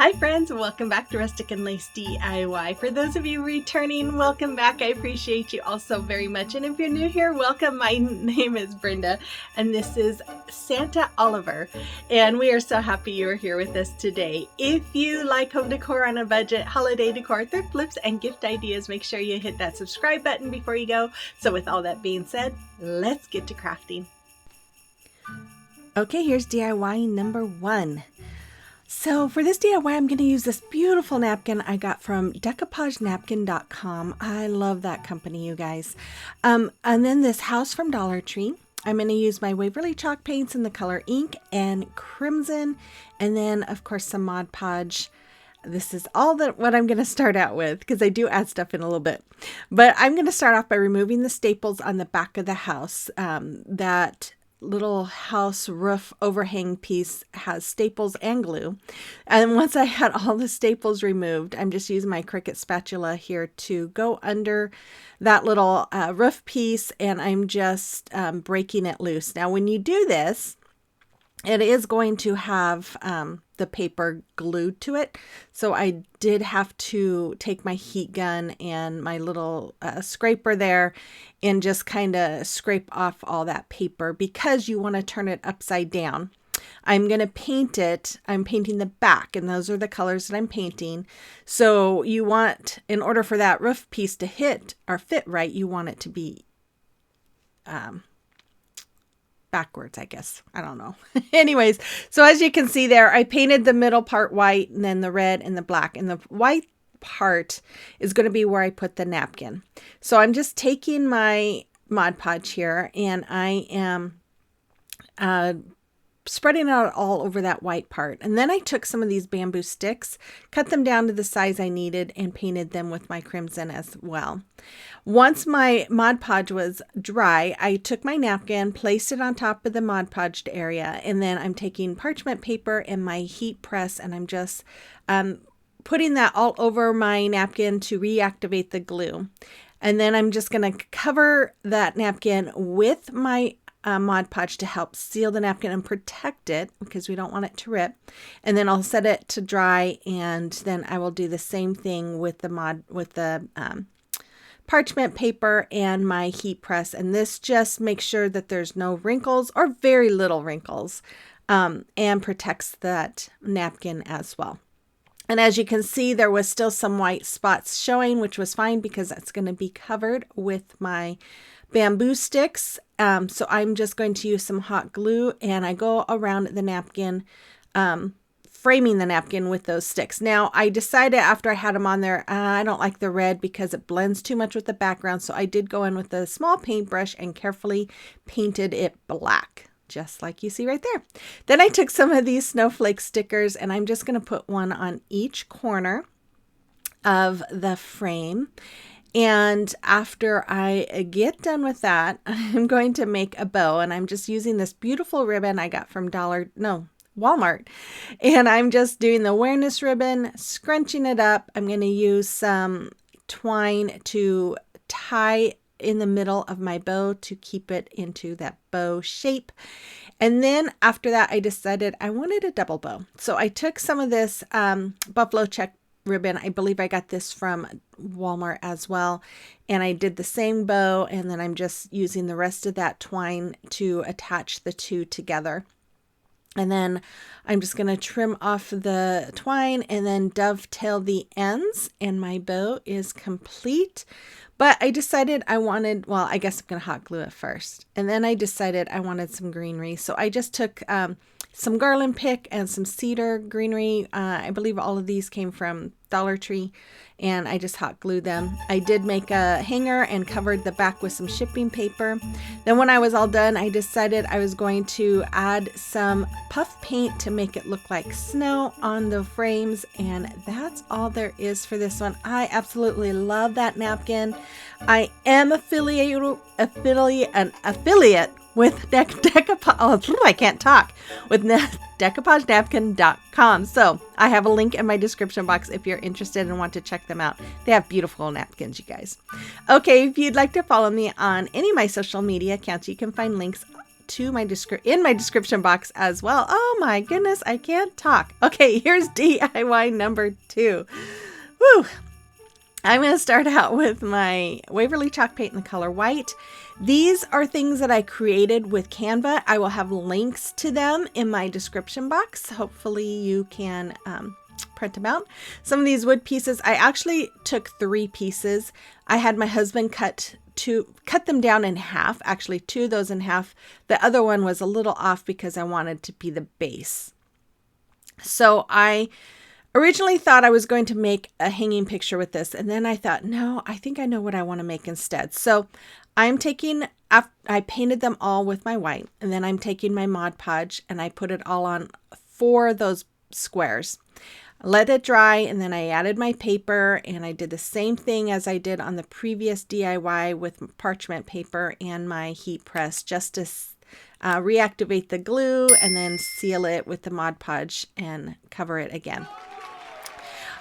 Hi friends, welcome back to Rustic and Lace DIY. For those of you returning, welcome back. I appreciate you all so very much. And if you're new here, welcome. My name is Brenda and this is Santa Oliver. And we are so happy you are here with us today. If you like home decor on a budget, holiday decor, thrift flips, and gift ideas, make sure you hit that subscribe button before you go. So with all that being said, let's get to crafting. Okay, here's DIY number 1. So for this DIY, I'm going to use this beautiful napkin I got from decoupagenapkin.com. I love that company, you guys. And then this house from Dollar Tree. I'm going to use my Waverly chalk paints in the color ink and crimson. And then, of course, some Mod Podge. This is all what I'm going to start out with because I do add stuff in a little bit. But I'm going to start off by removing the staples on the back of the house. That little house roof overhang piece has staples and glue. And once I had all the staples removed, I'm just using my Cricut spatula here to go under that little roof piece, and I'm just breaking it loose. Now, when you do this, it is going to have the paper glued to it. So I did have to take my heat gun and my little scraper there and just kind of scrape off all that paper because you want to turn it upside down. I'm going to paint it. I'm painting the back, and those are the colors that I'm painting. So you want, in order for that roof piece to hit or fit right, you want it to be backwards, I guess. I don't know. Anyways, so as you can see there, I painted the middle part white and then the red and the black, and the white part is going to be where I put the napkin. So I'm just taking my Mod Podge here and I am spreading it out all over that white part. And then I took some of these bamboo sticks, cut them down to the size I needed, and painted them with my crimson as well. Once my Mod Podge was dry, I took my napkin, placed it on top of the Mod Podged area, and then I'm taking parchment paper and my heat press, and I'm just putting that all over my napkin to reactivate the glue. And then I'm just going to cover that napkin with my Mod Podge to help seal the napkin and protect it because we don't want it to rip. And then I'll set it to dry, and then I will do the same thing with the parchment paper and my heat press. And this just makes sure that there's no wrinkles or very little wrinkles, and protects that napkin as well. And as you can see, there was still some white spots showing, which was fine because that's going to be covered with my bamboo sticks. So I'm just going to use some hot glue, and I go around the napkin, framing the napkin with those sticks. Now, I decided after I had them on there, I don't like the red because it blends too much with the background. So I did go in with a small paintbrush and carefully painted it black, just like you see right there. Then I took some of these Snowflake stickers, and I'm just going to put one on each corner of the frame. And after I get done with that, I'm going to make a bow, and I'm just using this beautiful ribbon I got from Walmart. And I'm just doing the awareness ribbon, scrunching it up. I'm going to use some twine to tie in the middle of my bow to keep it into that bow shape. And then after that, I decided I wanted a double bow. So I took some of this buffalo check ribbon. I believe I got this from Walmart as well. And I did the same bow, and then I'm just using the rest of that twine to attach the two together. And then I'm just going to trim off the twine and then dovetail the ends, and my bow is complete. But I decided I wanted, well, I guess I'm going to hot glue it first. And then I decided I wanted some greenery. So I just took some Garland pick and some cedar greenery. I believe all of these came from Dollar Tree, and I just hot glued them. I did make a hanger and covered the back with some shipping paper. Then when I was all done, I decided I was going to add some puff paint to make it look like snow on the frames, and that's all there is for this one. I absolutely love that napkin. I am affiliate with Decoupage. I can't talk. With DecoupageNapkin.com. So I have a link in my description box if you're interested and want to check them out. They have beautiful napkins, you guys. Okay, if you'd like to follow me on any of my social media accounts, you can find links to my in my description box as well. Oh my goodness, I can't talk. Okay, here's DIY number 2. Woo! I'm going to start out with my Waverly chalk paint in the color white. These are things that I created with Canva. I will have links to them in my description box. Hopefully you can print them out. Some of these wood pieces, I actually took 3 pieces. I had my husband cut them down in half, actually 2 of those in half. The other one was a little off because I wanted to be the base. So I originally thought I was going to make a hanging picture with this, and then I thought, no, I think I know what I want to make instead. So I painted them all with my white, and then I'm taking my Mod Podge and I put it all on 4 of those squares. Let it dry, and then I added my paper, and I did the same thing as I did on the previous DIY with parchment paper and my heat press, just to reactivate the glue and then seal it with the Mod Podge and cover it again.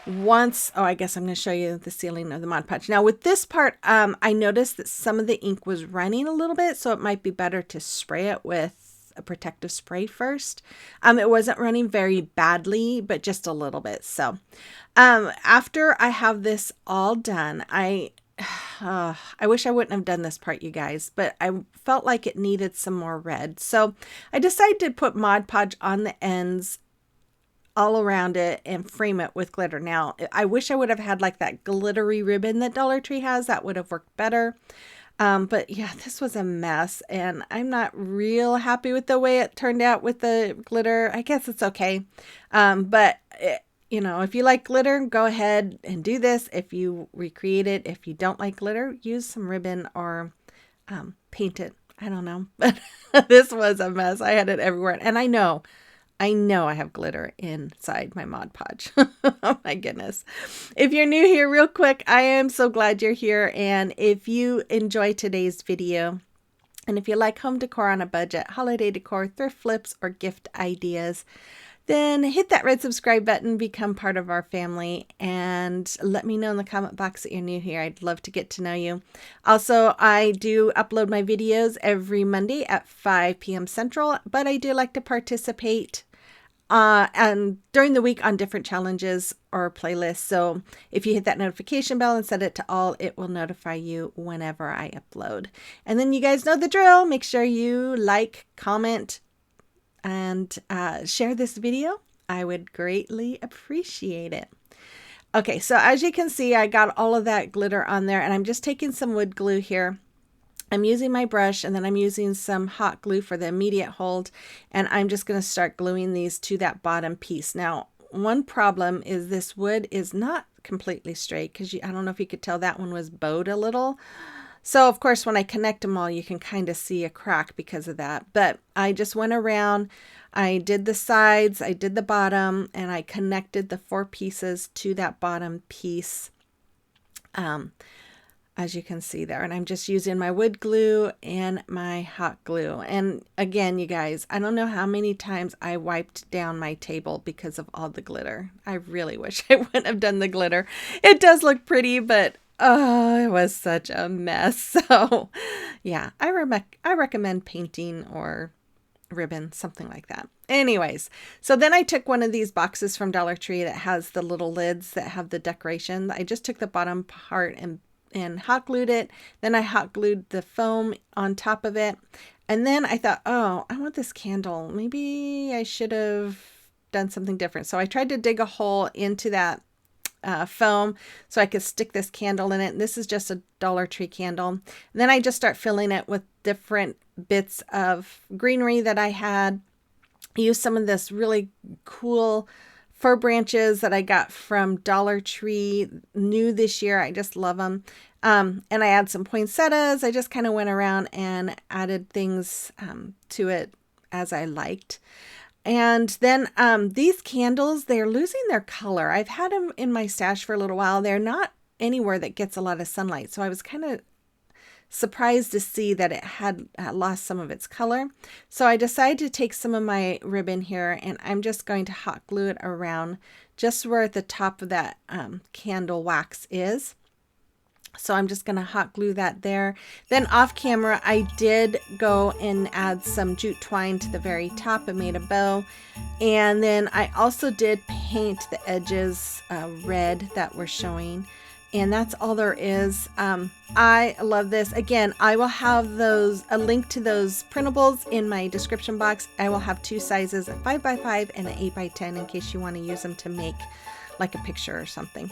I guess I'm going to show you the sealing of the Mod Podge. Now with this part, I noticed that some of the ink was running a little bit, so it might be better to spray it with a protective spray first. It wasn't running very badly, but just a little bit. So after I have this all done, I wish I wouldn't have done this part, you guys, but I felt like it needed some more red. So I decided to put Mod Podge on the ends all around it and frame it with glitter. Now, I wish I would have had like that glittery ribbon that Dollar Tree has. That would have worked better. But yeah, this was a mess, and I'm not real happy with the way it turned out with the glitter. I guess it's okay. You know, if you like glitter, go ahead and do this. If you recreate it, if you don't like glitter, use some ribbon or paint it. I don't know. But this was a mess. I had it everywhere. And I know I have glitter inside my Mod Podge. Oh my goodness. If you're new here, real quick, I am so glad you're here. And if you enjoy today's video, and if you like home decor on a budget, holiday decor, thrift flips, or gift ideas, then hit that red subscribe button, become part of our family, and let me know in the comment box that you're new here. I'd love to get to know you. Also, I do upload my videos every Monday at 5 p.m. Central, but I do like to participate and during the week on different challenges or playlists. So if you hit that notification bell and set it to all, it will notify you whenever I upload. And then you guys know the drill. Make sure you like, comment, and share this video. I would greatly appreciate it. Okay, so as you can see, I got all of that glitter on there, and I'm just taking some wood glue here. I'm using my brush, and then I'm using some hot glue for the immediate hold, and I'm just going to start gluing these to that bottom piece. Now, one problem is this wood is not completely straight, because I don't know if you could tell that one was bowed a little. So, of course, when I connect them all, you can kind of see a crack because of that. But I just went around, I did the sides, I did the bottom, and I connected the 4 pieces to that bottom piece. As you can see there, and I'm just using my wood glue and my hot glue. And again, you guys, I don't know how many times I wiped down my table because of all the glitter. I really wish I wouldn't have done the glitter. It does look pretty, but oh, it was such a mess. So yeah, I recommend painting or ribbon, something like that. Anyways, so then I took one of these boxes from Dollar Tree that has the little lids that have the decoration. I just took the bottom part and hot glued it. Then I hot glued the foam on top of it. And then I thought, oh, I want this candle. Maybe I should have done something different. So I tried to dig a hole into that foam so I could stick this candle in it. And this is just a Dollar Tree candle. And then I just start filling it with different bits of greenery that I had. I used some of this really cool fir branches that I got from Dollar Tree, new this year. I just love them. And I add some poinsettias. I just kind of went around and added things to it as I liked. And then these candles, they're losing their color. I've had them in my stash for a little while. They're not anywhere that gets a lot of sunlight. So I was kind of surprised to see that it had lost some of its color. So I decided to take some of my ribbon here, and I'm just going to hot glue it around just where at the top of that candle wax is. So I'm just going to hot glue that there. Then off camera, I did go and add some jute twine to the very top and made a bow. And then I also did paint the edges red that we're showing. And that's all there is. I love this. Again, I will have a link to those printables in my description box. I will have two sizes, a 5x5 and an 8x10, in case you want to use them to make like a picture or something.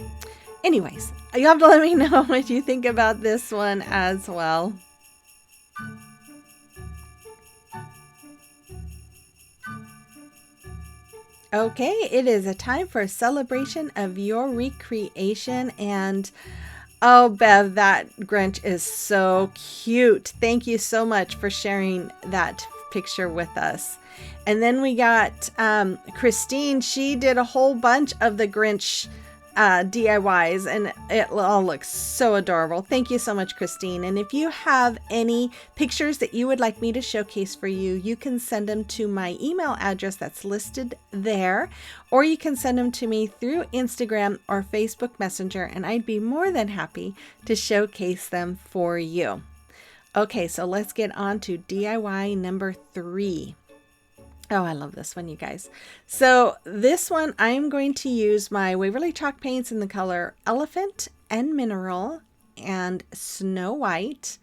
Anyways, you have to let me know what you think about this one as well. Okay, it is a time for a celebration of your recreation. And oh, Bev, that Grinch is so cute. Thank you so much for sharing that picture with us. And then we got Christine. She did a whole bunch of the Grinch DIYs, and it all looks so adorable. Thank you so much, Christine. And if you have any pictures that you would like me to showcase for you, you can send them to my email address that's listed there, or you can send them to me through Instagram or Facebook Messenger, and I'd be more than happy to showcase them for you. Okay, so let's get on to DIY number 3. Oh, I love this one, you guys. So this one, I'm going to use my Waverly chalk paints in the color Elephant and Mineral and Snow White.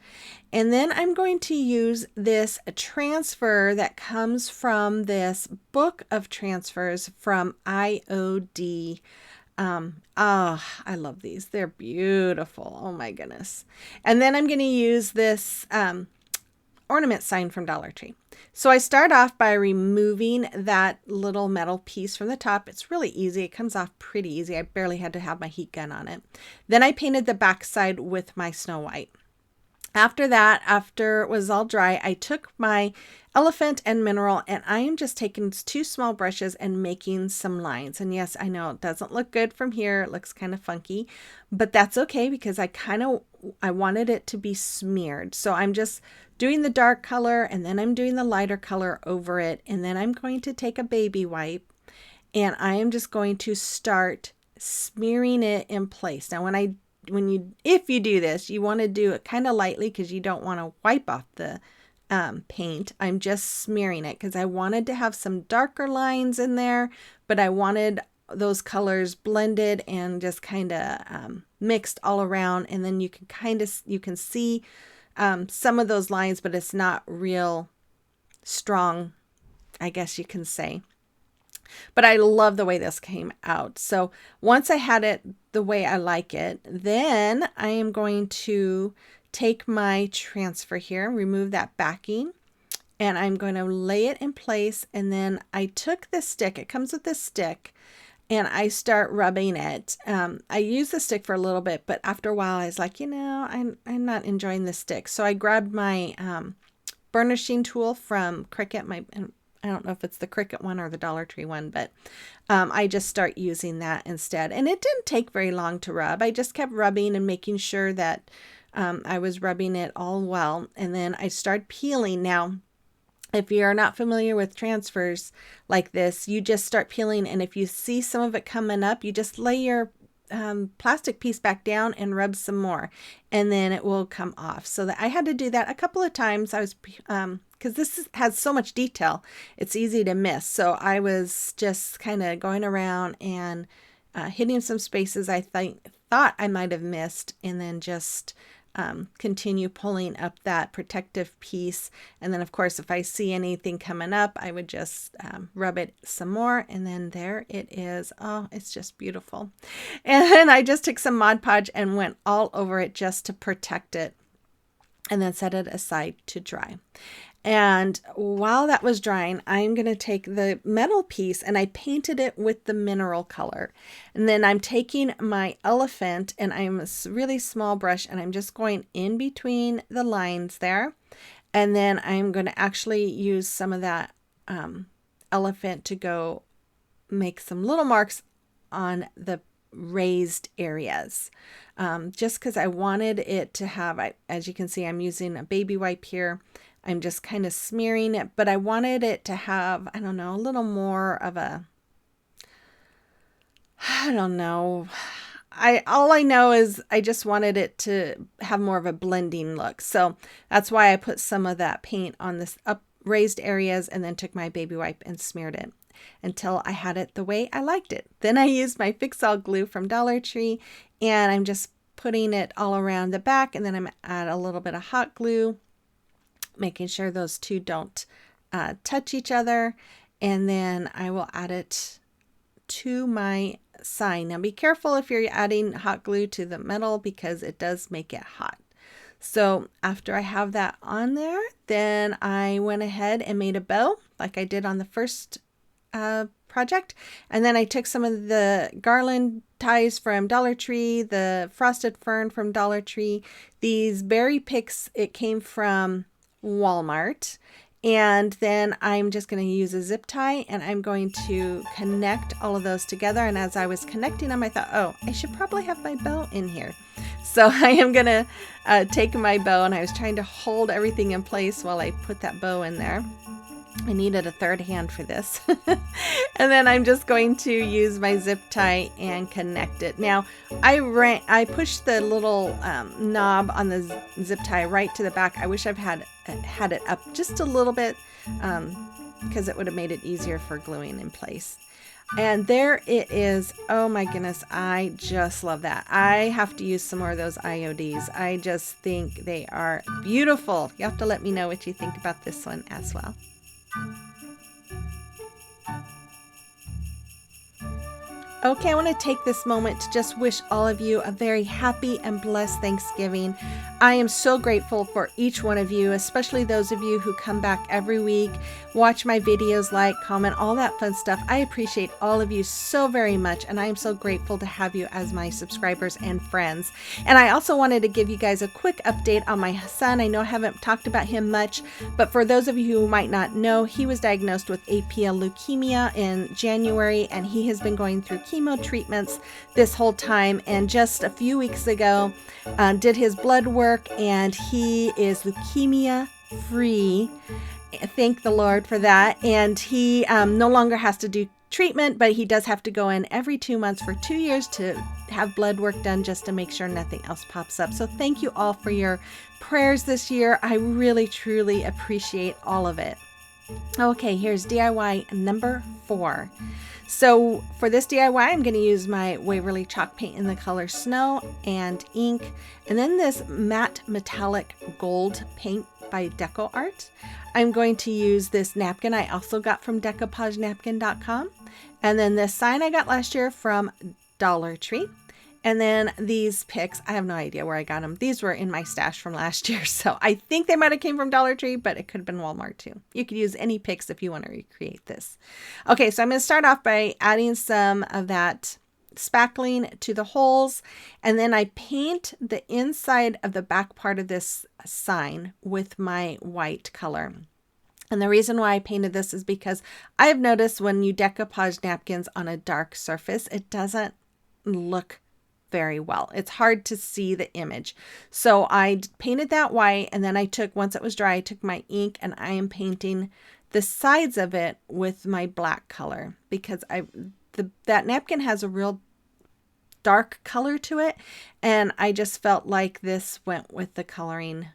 And then I'm going to use this transfer that comes from this book of transfers from IOD. I love these. They're beautiful. Oh my goodness. And then I'm going to use this ornament sign from Dollar Tree. So I start off by removing that little metal piece from the top. It's really easy. It comes off pretty easy. I barely had to have my heat gun on it. Then I painted the back side with my Snow White. After that, after it was all dry, I took my Elephant and Mineral, and I am just taking 2 small brushes and making some lines. And yes, I know it doesn't look good from here. It looks kind of funky, but that's okay because I wanted it to be smeared. So I'm just doing the dark color, and then I'm doing the lighter color over it. And then I'm going to take a baby wipe, and I am just going to start smearing it in place. Now, if you do this, you want to do it kind of lightly because you don't want to wipe off the paint. I'm just smearing it because I wanted to have some darker lines in there, but I wanted those colors blended and just kind of mixed all around. And then you can see some of those lines, but it's not real strong, I guess you can say. But I love the way this came out. So once I had it the way I like it, then I am going to take my transfer here, remove that backing, and I'm going to lay it in place. And then I took this stick, it comes with this stick, and I start rubbing it. I use the stick for a little bit, but after a while I was like, I'm not enjoying this stick. So I grabbed my burnishing tool from Cricut, I don't know if it's the Cricut one or the Dollar Tree one, but I just start using that instead. And it didn't take very long to rub. I just kept rubbing and making sure that I was rubbing it all well. And then I start peeling. Now, if you're not familiar with transfers like this, you just start peeling. And if you see some of it coming up, you just lay your plastic piece back down and rub some more, and then it will come off. So that I had to do that a couple of times. I was because this has so much detail, it's easy to miss. So I was just kind of going around and hitting some spaces I thought I might have missed, and then just continue pulling up that protective piece. And then of course, if I see anything coming up, I would just rub it some more, and then there it is. Oh, it's just beautiful. And I just took some Mod Podge and went all over it just to protect it, and then set it aside to dry. And while that was drying, I'm going to take the metal piece, and I painted it with the mineral color. And then I'm taking my elephant, and I'm a really small brush, and I'm just going in between the lines there. And then I'm going to actually use some of that elephant to go make some little marks on the raised areas. Just because I wanted it to have, as you can see, I'm using a baby wipe here. I'm just kind of smearing it, but I wanted it to have, I don't know, a little more of a, I don't know. all I know is I just wanted it to have more of a blending look. So that's why I put some of that paint on this up raised areas and then took my baby wipe and smeared it until I had it the way I liked it. Then I used my Fix-All glue from Dollar Tree, and I'm just putting it all around the back, and then I'm add a little bit of hot glue, making sure those two don't touch each other, and then I will add it to my sign. Now be careful if you're adding hot glue to the metal because it does make it hot. So after I have that on there, then I went ahead and made a bow like I did on the first project. And then I took some of the garland ties from Dollar Tree, the frosted fern from Dollar Tree, these berry picks, it came from Walmart. And then I'm just going to use a zip tie and I'm going to connect all of those together. And as I was connecting them, I thought, oh, I should probably have my bow in here. So I am going to take my bow, and I was trying to hold everything in place while I put that bow in there. I needed a third hand for this. And then I'm just going to use my zip tie and connect it. Now, I pushed the little knob on the zip tie right to the back. I wish I've had it up just a little bit because it would have made it easier for gluing in place. And there it is. Oh my goodness, I just love that. I have to use some more of those IODs. I just think they are beautiful. You have to let me know what you think about this one as well. Okay, I want to take this moment to just wish all of you a very happy and blessed Thanksgiving. I am so grateful for each one of you, especially those of you who come back every week, watch my videos, like, comment, all that fun stuff. I appreciate all of you so very much, and I am so grateful to have you as my subscribers and friends. And I also wanted to give you guys a quick update on my son. I know I haven't talked about him much, but for those of you who might not know, he was diagnosed with APL leukemia in January, and he has been going through chemo treatments this whole time, and just a few weeks ago did his blood work, and he is leukemia free. Thank the Lord for that. And he no longer has to do treatment, but he does have to go in every 2 months for 2 years to have blood work done just to make sure nothing else pops up. So thank you all for your prayers this year. I really truly appreciate all of it. Okay, here's DIY number 4. So for this DIY, I'm going to use my Waverly chalk paint in the color Snow and ink, and then this matte metallic gold paint by Decor. I'm going to use this napkin I also got from decoupagenapkin.com, and then this sign I got last year from Dollar Tree. And then these picks, I have no idea where I got them. These were in my stash from last year. So I think they might have came from Dollar Tree, but it could have been Walmart too. You could use any picks if you want to recreate this. Okay, so I'm going to start off by adding some of that spackling to the holes. And then I paint the inside of the back part of this sign with my white color. And the reason why I painted this is because I have noticed when you decoupage napkins on a dark surface, it doesn't look very well. It's hard to see the image. So I painted that white, and then I took, once it was dry, I took my ink and I am painting the sides of it with my black color because that napkin has a real dark color to it, and I just felt like this went with the coloring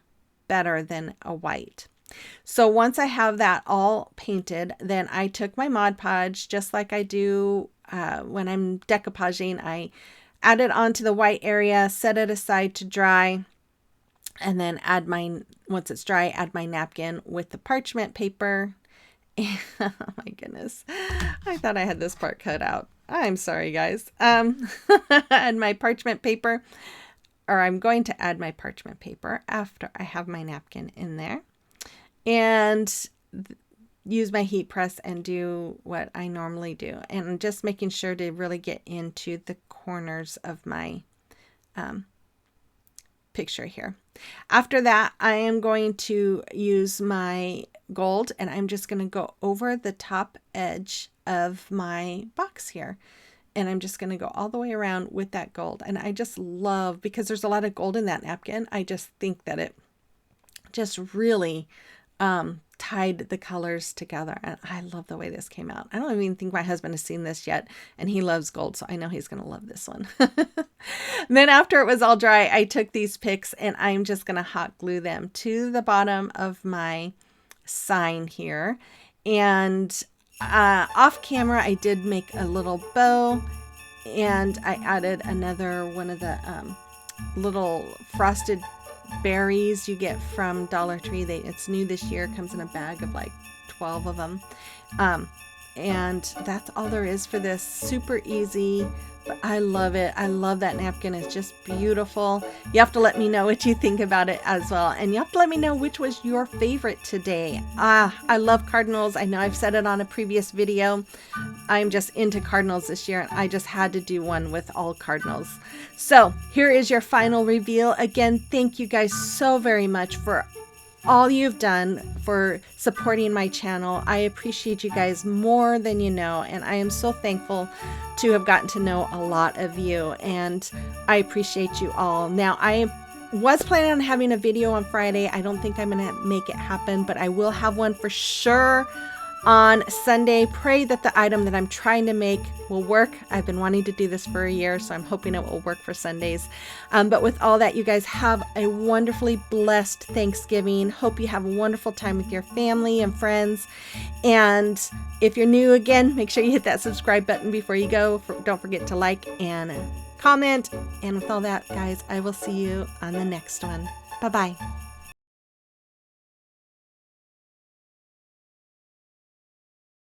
better than a white. So once I have that all painted, then I took my Mod Podge, just like I do when I'm decoupaging. I add it onto the white area, set it aside to dry, and then once it's dry, add my napkin with the parchment paper. Oh my goodness. I thought I had this part cut out. I'm sorry, guys. Add my parchment paper, or I'm going to add my parchment paper after I have my napkin in there, and use my heat press and do what I normally do, and just making sure to really get into the corners of my picture here. After that, I am going to use my gold, and I'm just going to go over the top edge of my box here, and I'm just going to go all the way around with that gold. And I just love, because there's a lot of gold in that napkin, I just think that it just really tied the colors together. And I love the way this came out. I don't even think my husband has seen this yet, and he loves gold, so I know he's going to love this one. Then after it was all dry, I took these picks and I'm just going to hot glue them to the bottom of my sign here. And off camera, I did make a little bow, and I added another one of the little frosted berries you get from Dollar Tree. It's new this year. It comes in a bag of like 12 of them. And that's all there is for this. Super easy, but I love it. I love that napkin. It's just beautiful. You have to let me know what you think about it as well. And you have to let me know which was your favorite today. I love Cardinals. I know I've said it on a previous video. I'm just into Cardinals this year, and I just had to do one with all Cardinals. So here is your final reveal. Again, thank you guys so very much for all you've done for supporting my channel. I appreciate you guys more than you know, and I am so thankful to have gotten to know a lot of you, and I appreciate you all. Now, I was planning on having a video on Friday. I don't think I'm gonna make it happen, but I will have one for sure on Sunday. Pray that the item that I'm trying to make will work. I've been wanting to do this for a year, so I'm hoping it will work for Sundays. But with all that, you guys have a wonderfully blessed Thanksgiving. Hope you have a wonderful time with your family and friends. And if you're new again, make sure you hit that subscribe button before you go. Don't forget to like and comment. And with all that, guys, I will see you on the next one. Bye-bye.